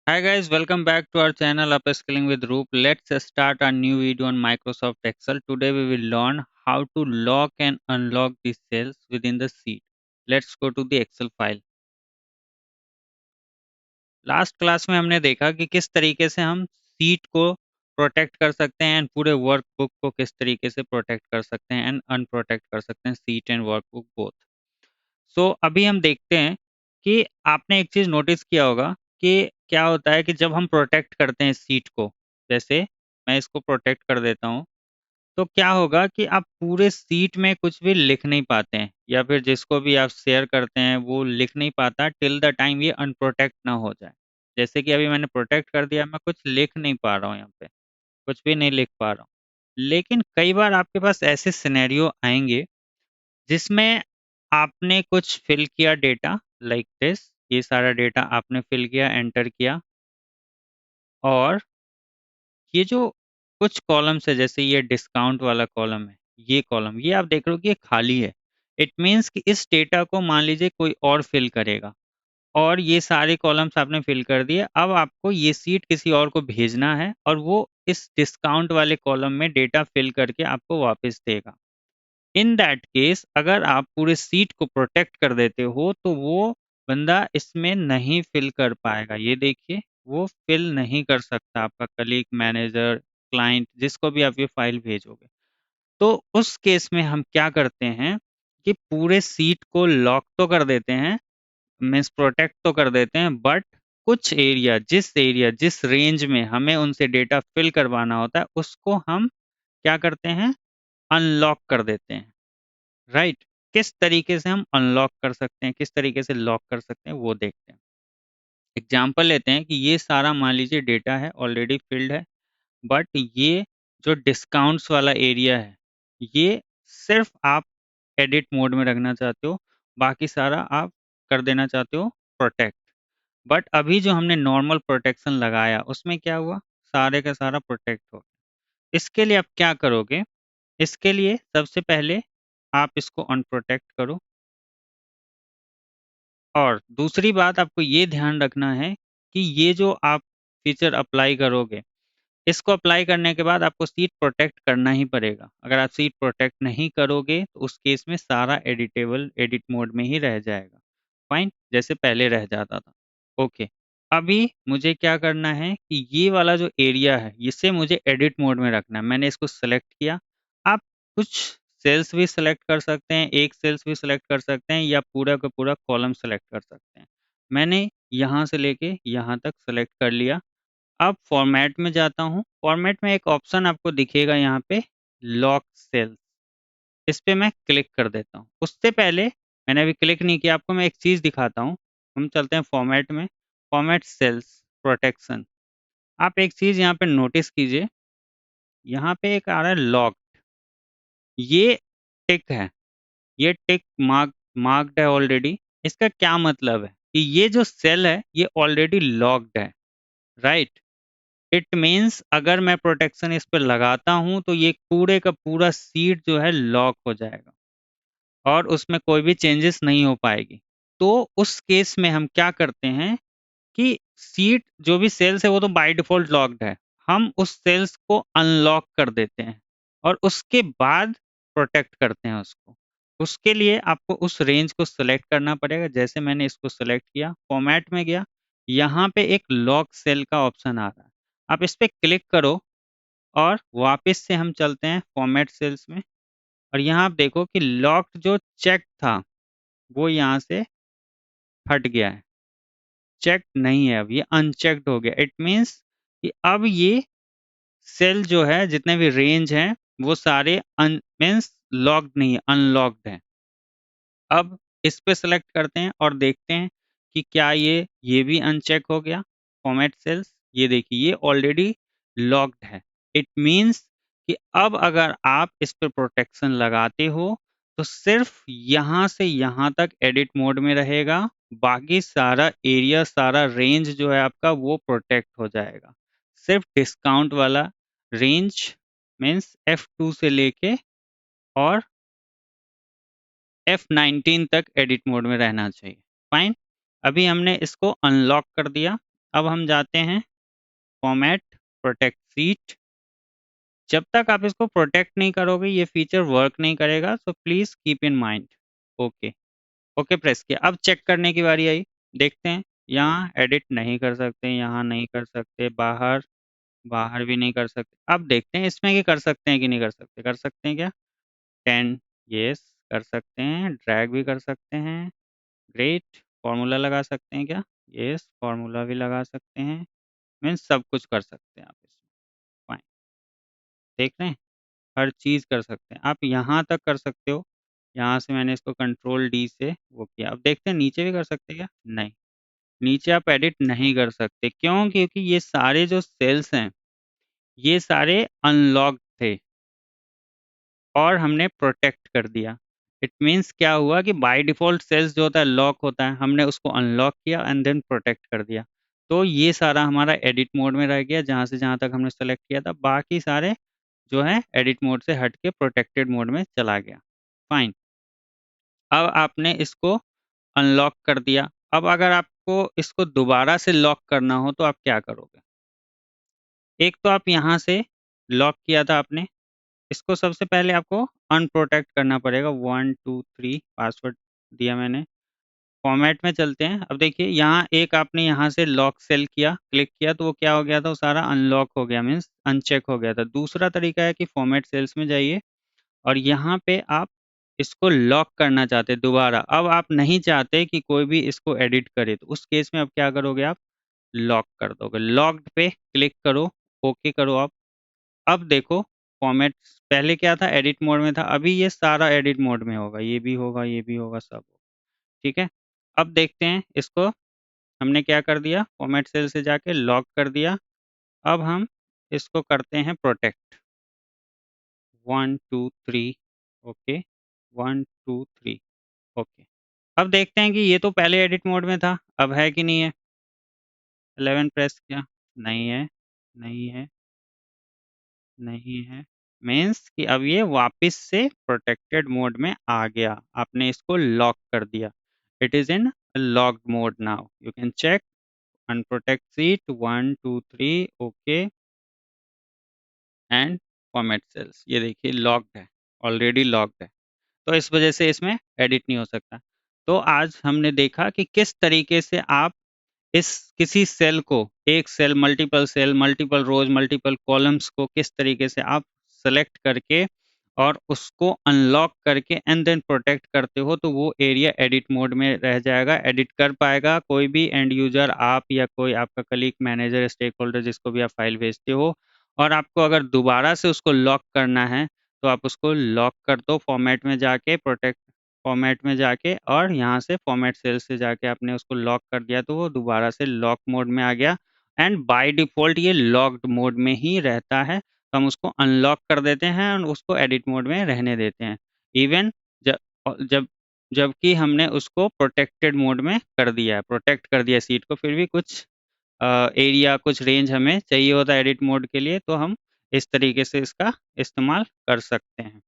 Hi guys, welcome back to our channel Upskilling with Roop. Let's start our new video on Microsoft Excel. Today we will learn how to lock and unlock the cells within the sheet. Let's go to the Excel file. Last class में हमने देखा कि किस तरीके से हम sheet को protect कर सकते हैं एंड पूरे वर्कबुक को किस तरीके से प्रोटेक्ट कर सकते हैं एंड अनप्रोटेक्ट कर सकते हैं शीट एंड वर्कबुक बोथ। सो अभी हम देखते हैं कि आपने एक चीज़ नोटिस किया होगा कि क्या होता है कि जब हम प्रोटेक्ट करते हैं सीट को, जैसे मैं इसको प्रोटेक्ट कर देता हूँ, तो क्या होगा कि आप पूरे सीट में कुछ भी लिख नहीं पाते हैं या फिर जिसको भी आप शेयर करते हैं वो लिख नहीं पाता टिल द टाइम ये अनप्रोटेक्ट ना हो जाए। जैसे कि अभी मैंने प्रोटेक्ट कर दिया, मैं कुछ लिख नहीं पा रहा हूँ यहाँ पे, कुछ भी नहीं लिख पा रहा हूँ। लेकिन कई बार आपके पास ऐसे सिनेरियो आएँगे जिसमें आपने कुछ फिल किया डेटा लाइक दिस, ये सारा डेटा आपने फिल किया, एंटर किया और ये जो कुछ कॉलम्स है जैसे ये डिस्काउंट वाला कॉलम है, ये कॉलम ये आप देख रहे हो कि ये खाली है। इट मीन्स कि इस डेटा को मान लीजिए कोई और फिल करेगा और ये सारे कॉलम्स आपने फिल कर दिए। अब आपको ये शीट किसी और को भेजना है और वो इस डिस्काउंट वाले कॉलम में डेटा फिल करके आपको वापस देगा। इन दैट केस अगर आप पूरे सीट को प्रोटेक्ट कर देते हो तो वो बंदा इसमें नहीं फिल कर पाएगा। ये देखिए वो फिल नहीं कर सकता, आपका कलीग, मैनेजर, क्लाइंट जिसको भी आप ये फाइल भेजोगे। तो उस केस में हम क्या करते हैं कि पूरे सीट को लॉक तो कर देते हैं, मीन्स प्रोटेक्ट तो कर देते हैं, बट कुछ एरिया जिस रेंज में हमें उनसे डेटा फिल करवाना होता है उसको हम क्या करते हैं, अनलॉक कर देते हैं। राइट। किस तरीके से हम अनलॉक कर सकते हैं, किस तरीके से लॉक कर सकते हैं वो देखते हैं। एग्जाम्पल लेते हैं कि ये सारा मान लीजिए डेटा है ऑलरेडी फिल्ड है, बट ये जो डिस्काउंट्स वाला एरिया है ये सिर्फ आप एडिट मोड में रखना चाहते हो, बाकी सारा आप कर देना चाहते हो प्रोटेक्ट। बट अभी जो हमने नॉर्मल प्रोटेक्शन लगाया उसमें क्या हुआ, सारे का सारा प्रोटेक्ट हो गया। इसके लिए आप क्या करोगे, इसके लिए सबसे पहले आप इसको अनप्रोटेक्ट करो और दूसरी बात आपको ये ध्यान रखना है कि ये जो आप फीचर अप्लाई करोगे, इसको अप्लाई करने के बाद आपको सीट प्रोटेक्ट करना ही पड़ेगा। अगर आप सीट प्रोटेक्ट नहीं करोगे तो उस केस में सारा एडिटेबल एडिट मोड में ही रह जाएगा। फाइन, जैसे पहले रह जाता था। ओके, अभी मुझे क्या करना है कि ये वाला जो एरिया है इसे मुझे एडिट मोड में रखना है। मैंने इसको सेलेक्ट किया। आप कुछ सेल्स भी सेलेक्ट कर सकते हैं, एक सेल्स भी सेलेक्ट कर सकते हैं या पूरा का पूरा कॉलम सेलेक्ट कर सकते हैं। मैंने यहाँ से लेके यहाँ तक सेलेक्ट कर लिया। अब फॉर्मेट में जाता हूँ। फॉर्मेट में एक ऑप्शन आपको दिखेगा यहाँ पे, लॉक सेल्स। इस पे मैं क्लिक कर देता हूँ। उससे पहले मैंने अभी क्लिक नहीं किया, आपको मैं एक चीज़ दिखाता हूँ। हम चलते हैं फॉर्मेट में, फॉर्मेट सेल्स प्रोटेक्शन। आप एक चीज़ यहाँ पे नोटिस कीजिए, यहाँ पे एक आ रहा है लॉक, ये टिक है, ये टिक मार्क्ड है ऑलरेडी। इसका क्या मतलब है कि ये जो सेल है ये ऑलरेडी लॉक्ड है, राइट। इट मीन्स अगर मैं प्रोटेक्शन इस पे लगाता हूँ तो ये पूरे का पूरा सीट जो है लॉक हो जाएगा और उसमें कोई भी चेंजेस नहीं हो पाएगी। तो उस केस में हम क्या करते हैं कि सीट जो भी सेल्स है वो तो बाय डिफॉल्ट लॉक्ड है, हम उस सेल्स को अनलॉक कर देते हैं और उसके बाद प्रोटेक्ट करते हैं उसको। उसके लिए आपको उस रेंज को सिलेक्ट करना पड़ेगा। जैसे मैंने इसको सिलेक्ट किया, फॉर्मेट में गया, यहाँ पे एक लॉक सेल का ऑप्शन आ रहा है, आप इस पे क्लिक करो और वापस से हम चलते हैं फॉर्मेट सेल्स में और यहाँ आप देखो कि लॉक्ड जो चेक था वो यहाँ से हट गया है, चेक नहीं है, अब ये अनचेक्ड हो गया। इट मीन्स कि अब ये सेल जो है जितने भी रेंज हैं वो सारे मीन्स लॉक्ड नहीं है, अनलॉक्ड है। अब इस पे सेलेक्ट करते हैं और देखते हैं कि क्या ये भी अनचेक हो गया। फॉर्मेट सेल्स, ये देखिए ये ऑलरेडी लॉक्ड है। इट मीन्स कि अब अगर आप इस पे प्रोटेक्शन लगाते हो तो सिर्फ यहाँ से यहाँ तक एडिट मोड में रहेगा, बाकी सारा एरिया सारा रेंज जो है आपका वो प्रोटेक्ट हो जाएगा। सिर्फ डिस्काउंट वाला रेंज मीन्स F2 से लेके और F19 तक एडिट मोड में रहना चाहिए। फाइन, अभी हमने इसको अनलॉक कर दिया। अब हम जाते हैं फॉर्मेट प्रोटेक्ट सीट। जब तक आप इसको प्रोटेक्ट नहीं करोगे ये फीचर वर्क नहीं करेगा, so please keep in mind. Okay, okay press किया। अब चेक करने की बारी आई। देखते हैं, यहाँ एडिट नहीं कर सकते, यहाँ नहीं कर सकते, बाहर बाहर भी नहीं कर सकते। अब देखते हैं इसमें कि कर सकते हैं कि नहीं कर सकते। कर सकते हैं क्या? 10, यस कर सकते हैं। ड्रैग भी कर सकते हैं, ग्रेट। फॉर्मूला लगा सकते हैं क्या? यस, फॉर्मूला भी लगा सकते हैं। मीन्स सब कुछ कर सकते हैं आप इसमें। फाइन, देख रहे हैं, हर चीज़ कर सकते हैं आप। यहाँ तक कर सकते हो, यहाँ से मैंने इसको कंट्रोल डी से वो किया। अब देखते हैं नीचे भी कर सकते हैं क्या? नहीं, नीचे आप एडिट नहीं कर सकते। क्यों? क्योंकि ये सारे जो सेल्स हैं ये सारे अनलॉक्ड थे और हमने प्रोटेक्ट कर दिया। इट मीन्स क्या हुआ कि बाय डिफ़ॉल्ट सेल्स जो होता है लॉक होता है, हमने उसको अनलॉक किया एंड देन प्रोटेक्ट कर दिया। तो ये सारा हमारा एडिट मोड में रह गया, जहाँ से जहाँ तक हमने सेलेक्ट किया था। बाकी सारे जो है एडिट मोड से हट के प्रोटेक्टेड मोड में चला गया। फाइन, अब आपने इसको अनलॉक कर दिया। अब अगर आपको इसको दोबारा से लॉक करना हो तो आप क्या करोगे? एक तो आप यहाँ से लॉक किया था आपने, इसको सबसे पहले आपको अनप्रोटेक्ट करना पड़ेगा। 1 2 3 पासवर्ड दिया मैंने। फॉर्मेट में चलते हैं। अब देखिए यहाँ एक आपने यहाँ से लॉक सेल किया, क्लिक किया तो वो क्या हो गया था? वो सारा अनलॉक हो गया, मीन्स अनचेक हो गया था। दूसरा तरीका है कि फॉर्मेट सेल्स में जाइए और यहाँ पे आप इसको लॉक करना चाहते हैं दोबारा। अब आप नहीं चाहते कि कोई भी इसको एडिट करे, तो उस केस में अब क्या करोगे? आप लॉक कर दोगे। लॉक्ड पे क्लिक करो, ओके करो आप। अब देखो फॉर्मेट पहले क्या था? एडिट मोड में था, अभी ये सारा एडिट मोड में होगा। ये भी होगा, ये भी होगा, सब होगा। ठीक है, अब देखते हैं इसको। हमने क्या कर दिया? फॉर्मेट सेल से जाके लॉक कर दिया। अब हम इसको करते हैं प्रोटेक्ट। 1 2 3, okay, 1 2 3, okay. अब देखते हैं कि ये तो पहले एडिट मोड में था, अब है कि नहीं है? 11 प्रेस किया, नहीं है, नहीं है, नहीं है। मीन्स कि अब ये वापस से प्रोटेक्टेड मोड में आ गया। आपने इसको लॉक कर दिया। It is in locked mode now. You can check unprotect sheet 1 2 3, okay and format cells. ये देखिए लॉक्ड है, ऑलरेडी लॉक्ड है। तो इस वजह से इसमें एडिट नहीं हो सकता। तो आज हमने देखा कि किस तरीके से आप इस किसी सेल को, एक सेल, मल्टीपल रोज, मल्टीपल कॉलम्स को किस तरीके से आप सेलेक्ट करके और उसको अनलॉक करके एंड देन प्रोटेक्ट करते हो, तो वो एरिया एडिट मोड में रह जाएगा, एडिट कर पाएगा कोई भी एंड यूजर, आप या कोई आपका कलीग, मैनेजर, स्टेक होल्डर, जिसको भी आप फाइल भेजते हो। और आपको अगर दोबारा से उसको लॉक करना है तो आप उसको लॉक कर दो फॉर्मेट में जाके, प्रोटेक्ट फॉर्मेट में जाके, और यहाँ से फॉर्मेट सेल से जाके आपने उसको लॉक कर दिया तो वो दोबारा से लॉक मोड में आ गया। एंड बाय डिफ़ॉल्ट ये लॉक्ड मोड में ही रहता है, तो हम उसको अनलॉक कर देते हैं और उसको एडिट मोड में रहने देते हैं। इवन जब जब जबकि हमने उसको प्रोटेक्टेड मोड में कर दिया है, प्रोटेक्ट कर दिया सीट को, फिर भी कुछ एरिया, कुछ रेंज हमें चाहिए होता है एडिट मोड के लिए, तो हम इस तरीके से इसका इस्तेमाल कर सकते हैं।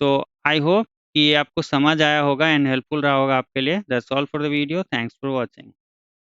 सो आई होप कि ये आपको समझ आया होगा एंड हेल्पफुल रहा होगा आपके लिए। That's all for the video, thanks for watching.